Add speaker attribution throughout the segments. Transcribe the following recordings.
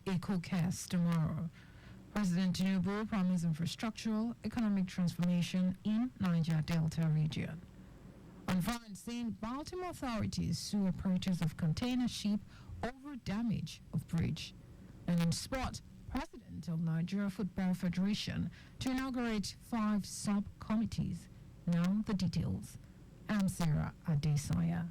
Speaker 1: EcoCast tomorrow. President Tinubu promised infrastructural economic transformation in Niger Delta region. On Friday, Baltimore authorities sue operators of container ship over damage of bridge. And in sport, President of Nigeria Football Federation to inaugurate 5 sub-committees. Now the details. I'm Sarah Adesanya.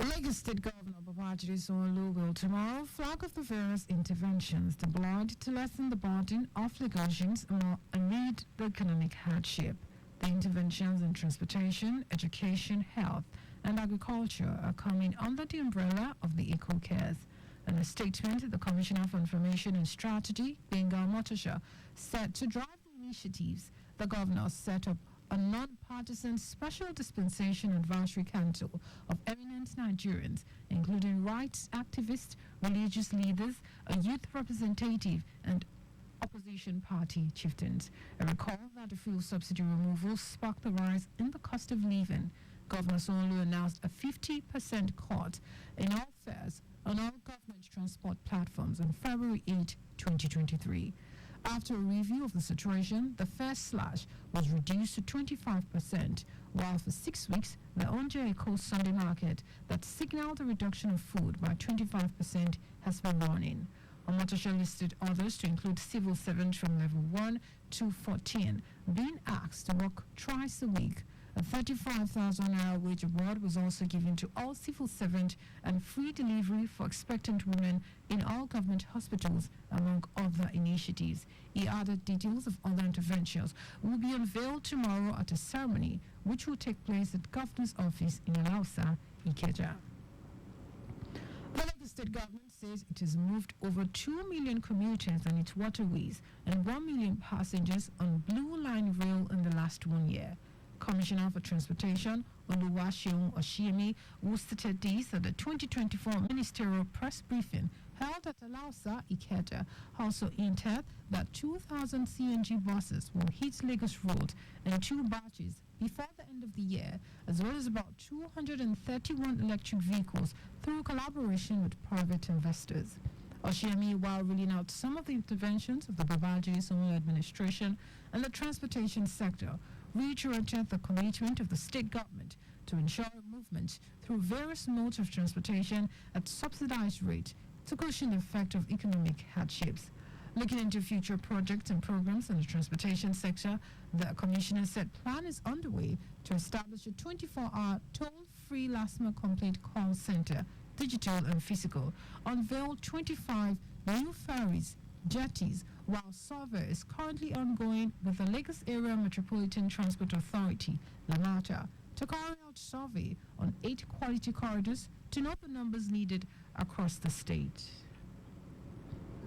Speaker 1: Lagos State Governor Babajide Sanwo-Olu will tomorrow flag off the various interventions deployed to lessen the burden of Lagosians amid the economic hardship. The interventions in transportation, education, health, and agriculture are coming under the umbrella of the EcoCares. In a statement, the Commissioner for Information and Strategy, Bengal Motosha, said to drive the initiatives, the governor set up a non-partisan special dispensation advisory council of eminent Nigerians, including rights activists, religious leaders, a youth representative, and opposition party chieftains. I recall that the fuel subsidy removal sparked the rise in the cost of living. Governor Sanwo-Olu announced a 50% cut in all fares on all government transport platforms on February 8, 2023. After a review of the situation, the fare slash was reduced to 25%, while for 6 weeks, the Onje Eko Sunday market that signaled a reduction of food by 25% has been running. Omotosha listed others to include civil servants from level 1 to 14 being asked to work twice a week. A 35,000 naira wage award was also given to all civil servants and free delivery for expectant women in all government hospitals, among other initiatives. He added details of other interventions will be unveiled tomorrow at a ceremony which will take place at Governor's office in Alausa, Ikeja. The Lagos State government says it has moved over 2 million commuters on its waterways and 1 million passengers on Blue Line Rail in the last 1 year. Commissioner for Transportation, Oluwaseun Oshiemi, who stated this at the 2024 ministerial press briefing held at Alausa, Ikeja, also hinted that 2,000 CNG buses will hit Lagos Road in 2 batches before the end of the year, as well as about 231 electric vehicles through collaboration with private investors. Oshiemi, while ruling out some of the interventions of the Babajide Sanwo-Olu administration and the transportation sector, reiterated the commitment of the state government to ensure movement through various modes of transportation at subsidized rate to cushion the effect of economic hardships. Looking into future projects and programs in the transportation sector, the commissioner said plan is underway to establish a 24-hour toll-free last-mile complete call center, digital and physical, unveil 25 new ferries, jetties, while survey is currently ongoing with the Lagos Area Metropolitan Transport Authority, LAMATA, to carry out survey on 8 quality corridors to note the numbers needed across the state.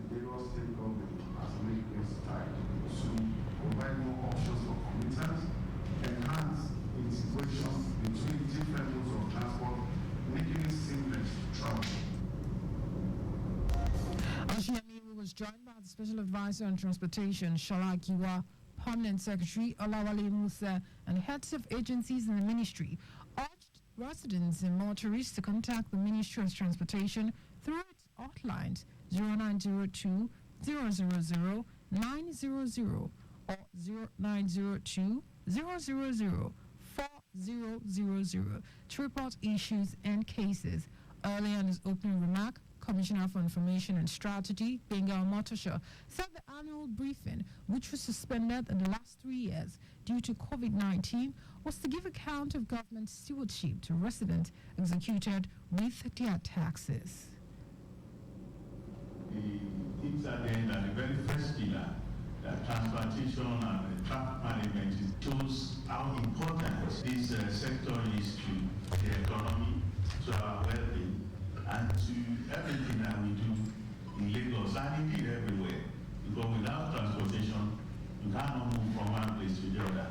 Speaker 2: The Lagos State government has made its try to provide more options for commuters, enhance integration between different modes of transport, making it seamless to travel.
Speaker 1: Oshiemi was joined by the Special Advisor on Transportation, Shola Giwa, Permanent Secretary, Olawale Musa, and heads of agencies in the ministry, urged residents and motorists to contact the Ministry of Transportation through its hotlines 0902 000 900 or 0902 000 4000 to report issues and cases. Earlier in his opening remark, Commissioner for Information and Strategy, Bengal Motosha, said the annual briefing, which was suspended in the last 3 years due to COVID-19, was to give account of government stewardship to residents executed with their taxes.
Speaker 3: The things are there that the very first pillar, that transportation and traffic management, shows how important this sector is to the economy, to our well-being, and to everything that we do in Lagos and indeed everywhere. Because without transportation, you cannot move from one place to the other.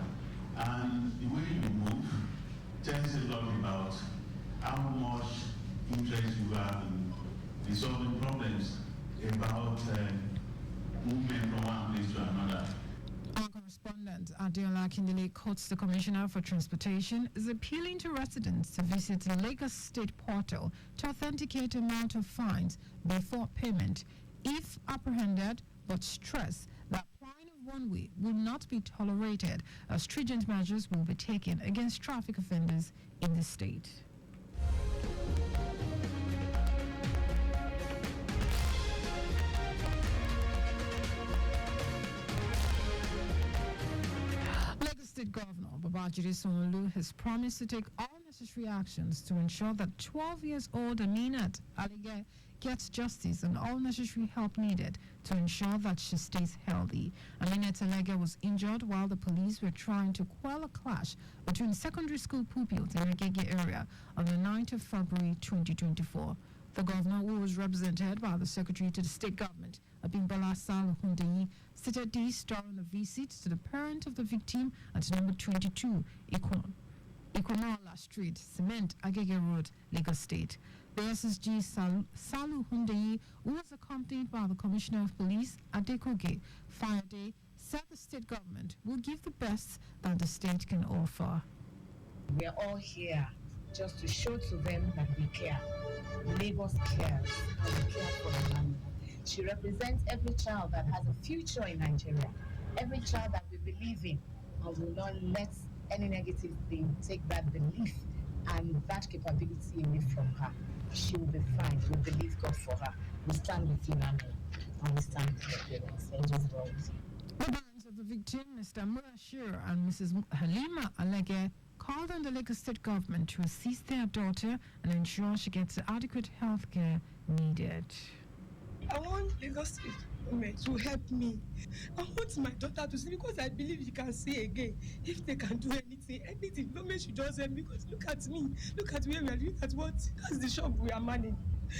Speaker 3: And the way you move tells a lot about how much interest you have in resolving problems about movement from one place to another.
Speaker 1: Our correspondent Correspondent Adiola Kindele quotes the Commissioner for Transportation is appealing to residents to visit the Lagos State portal to authenticate amount of fines before payment if apprehended, but stress that applying of one way will not be tolerated as stringent measures will be taken against traffic offenders in the state. State Governor Babajide Sanwo-Olu has promised to take all necessary actions to ensure that 12-year-old Aminat Alige gets justice and all necessary help needed to ensure that she stays healthy. Aminat Alige was injured while the police were trying to quell a clash between secondary school pupils in the Agege area on the 9th of February 2024. The governor, who was represented by the secretary to the state government, Abimbola Salu Hundeyi, stated this during a visit to the parent of the victim at number 22 Ikonola Street, Cement, Agege Road, Lagos State. The SSG Salu Hundeyi, who was accompanied by the Commissioner of Police, Adekoge Fayode, said the state government will give the best that the state can offer.
Speaker 4: We are all here just to show to them that we care. Lagos cares, and we care for the land. She represents every child that has a future in Nigeria, every child that we believe in, and will not let any negative thing take that belief and that capability away from her. She will be fine. We believe God for her. We stand with you, Nami, and we stand with your parents. Angels well with you.
Speaker 1: The parents of the victim, Mr. Murashir and Mrs. Halima Alege, called on the Lagos State government to assist their daughter and ensure she gets the adequate health care needed.
Speaker 5: I want Lagos State government to help me. I want my daughter to see, because I believe she can see again. If they can do anything, government should just help me, because look at me, look at where we are, look at that's the shop we are managing.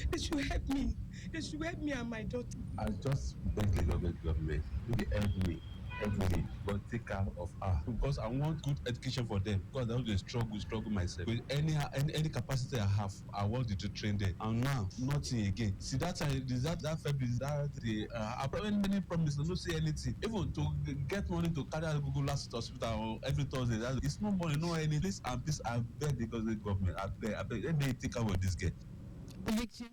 Speaker 5: They should help me. They should help me and my daughter.
Speaker 6: I just beg the government to help me. Every but take care of her, because I want good education for them, because I want to struggle myself with any capacity I have. I wanted to train them, and now nothing again. See that February, I probably many promises, I don't say anything. Even to get money to carry out Google last hospital every Thursday, it's no money, no any. Please and please, I beg the government, I beg, let me take care of this girl.
Speaker 1: The victim,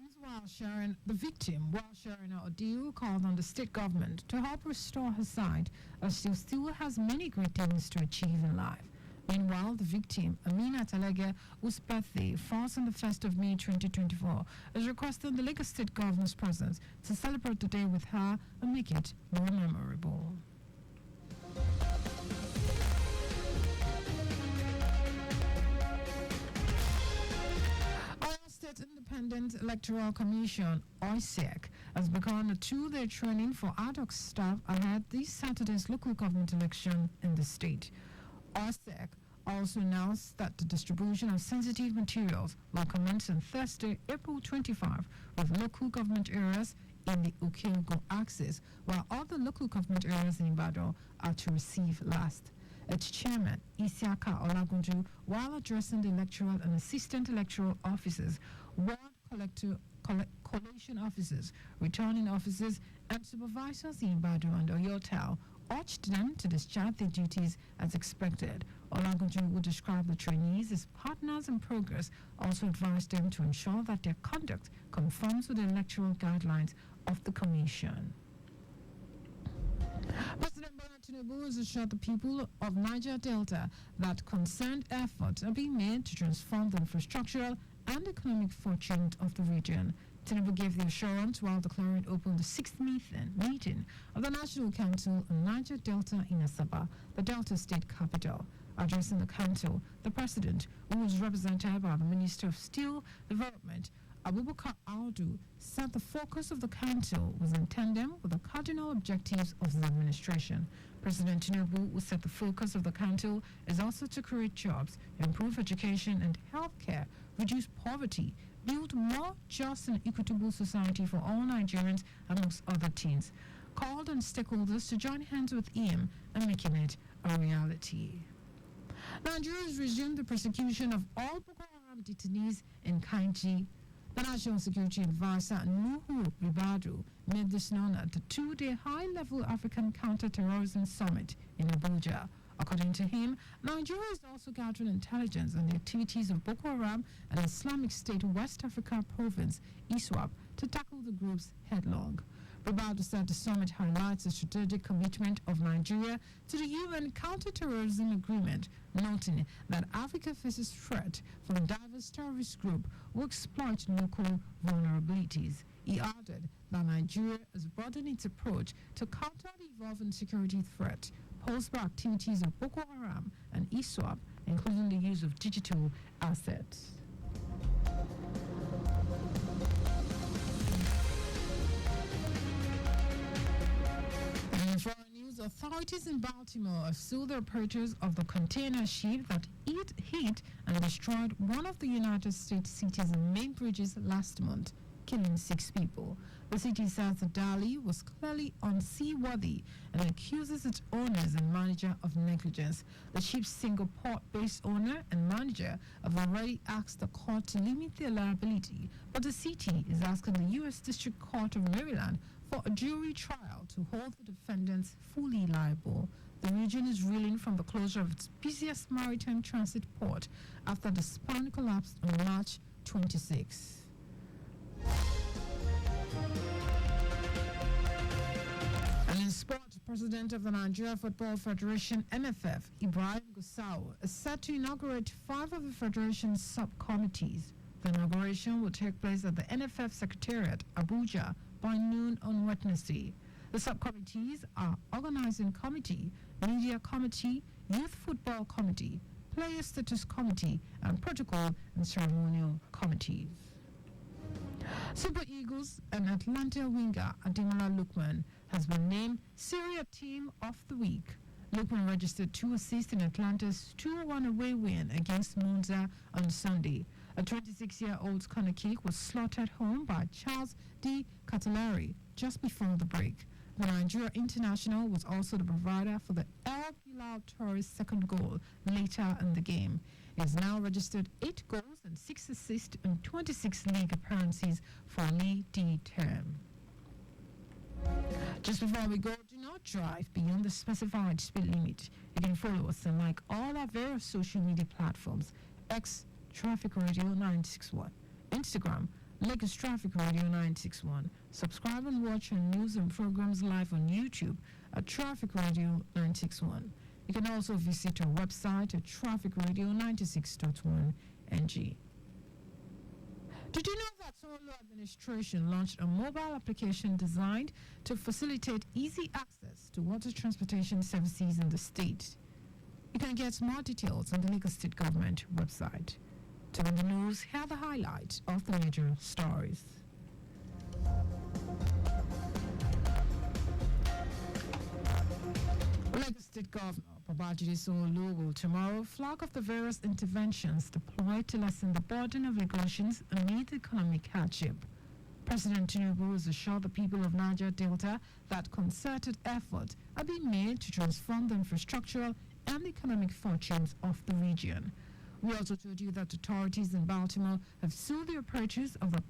Speaker 1: while sharing her ordeal, called on the state government to help restore her sight, as she still has many great things to achieve in life. Meanwhile, the victim, Amina Talege, whose birthday falls on the 1st of May 2024, is requesting the Lagos State governor's presence to celebrate the day with her and make it more memorable. Independent Electoral Commission, OISEC, has begun a 2-day training for ad hoc staff ahead this Saturday's local government election in the state. OISEC also announced that the distribution of sensitive materials will commence on Thursday, April 25, with local government areas in the Okeogo axis, while other local government areas in Ibadan are to receive last. Its chairman, Isiaka Olagunju, while addressing the electoral and assistant electoral officers, ward collation officers, returning officers, and supervisors in Ibadan and Oyotal, urged them to discharge their duties as expected. Olagunju would describe the trainees as partners in progress, also advised them to ensure that their conduct conforms with the electoral guidelines of the Commission. President Bola Tinubu has assured the people of Niger Delta that concerned efforts are being made to transform the infrastructural and economic fortunes of the region. Tinubu gave the assurance while declaring open the 6th meeting of the National Council on Niger Delta in Asaba, the Delta State capital. Addressing the council, the president, who was represented by the Minister of Steel Development, Abubakar Audu, said the focus of the council was in tandem with the cardinal objectives of the administration. President Tinubu, who said the focus of the council is also to create jobs, improve education and healthcare, reduce poverty, build more just and equitable society for all Nigerians, amongst other things, called on stakeholders to join hands with him and making it a reality. Nigeria has resumed the prosecution of all Boko Haram detainees in Kainji. The National Security Advisor Nuhu Ribadu made this known at the two-day high-level African Counter-Terrorism Summit in Abuja. According to him, Nigeria is also gathering intelligence on the activities of Boko Haram and Islamic State West Africa Province, ISWAP, to tackle the groups headlong. Ribadu said the summit highlights the strategic commitment of Nigeria to the UN Counter-Terrorism Agreement, noting that Africa faces threat from diverse terrorist groups who exploit local vulnerabilities. He added that Nigeria has broadened its approach to counter the evolving security threat posed by activities of Boko Haram and ISWAP, including the use of digital assets. In foreign news, authorities in Baltimore have sued the operators of the container ship that hit and destroyed one of the United States city's main bridges last month, killing 6 people. The city says the Dali was clearly unseaworthy and accuses its owners and manager of negligence. The ship's single port-based owner and manager have already asked the court to limit their liability, but the city is asking the U.S. District Court of Maryland for a jury trial to hold the defendants fully liable. The region is reeling from the closure of its busiest maritime transit port after the span collapsed on March 26. And in sport, President of the Nigeria Football Federation, NFF, Ibrahim Gusau, is set to inaugurate 5 of the federation's subcommittees. The inauguration will take place at the NFF Secretariat, Abuja, by noon on Wednesday. The subcommittees are Organizing Committee, Media Committee, Youth Football Committee, Player Status Committee, and Protocol and Ceremonial Committees. Super Eagles and Atlanta winger Ademola Lookman has been named Syria Team of the Week. Lookman registered 2 assists in Atlanta's 2-1 away win against Monza on Sunday. A 26-year-old's corner kick was slaughtered home by Charles D. Catalari just before the break. The Nigeria international was also the provider for the El Bilal Torres' second goal later in the game. He has now registered 8 goals and 6 assists in 26 league appearances for Lee D. term. Just before we go, do not drive beyond the specified speed limit. You can follow us on like all our various social media platforms: X Traffic Radio 961, Instagram Lagos Traffic Radio 961. Subscribe and watch our news and programs live on YouTube at Traffic Radio 961. You can also visit our website at trafficradio96.1ng. Did you know that Solo administration launched a mobile application designed to facilitate easy access to water transportation services in the state? You can get more details on the Lagos State Government website. To the news, here are the highlights of the major stories. Lagos State Governor Babajide Sanwo-Olu will tomorrow flag off the various interventions deployed to lessen the burden of Lagosians amid economic hardship. President Tinubu has assured the people of Niger Delta that concerted efforts are being made to transform the infrastructural and economic fortunes of the region. We also told you that authorities in Baltimore have sued the operators of a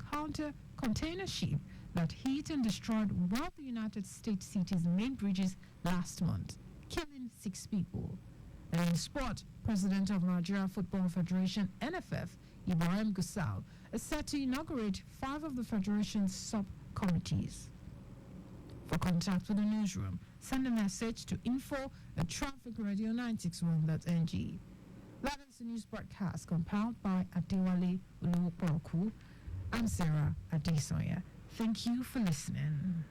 Speaker 1: container ship that hit and destroyed one of the United States city's main bridges last month, killing 6 people. And in sport, President of Nigeria Football Federation, NFF, Ibrahim Gusau, is set to inaugurate 5 of the federation's sub-committees. For contact with the newsroom, send a message to info@trafficradio961.ng. That is the news broadcast compiled by Adewale Oluwopoku. I'm Sarah Adesanya. Thank you for listening.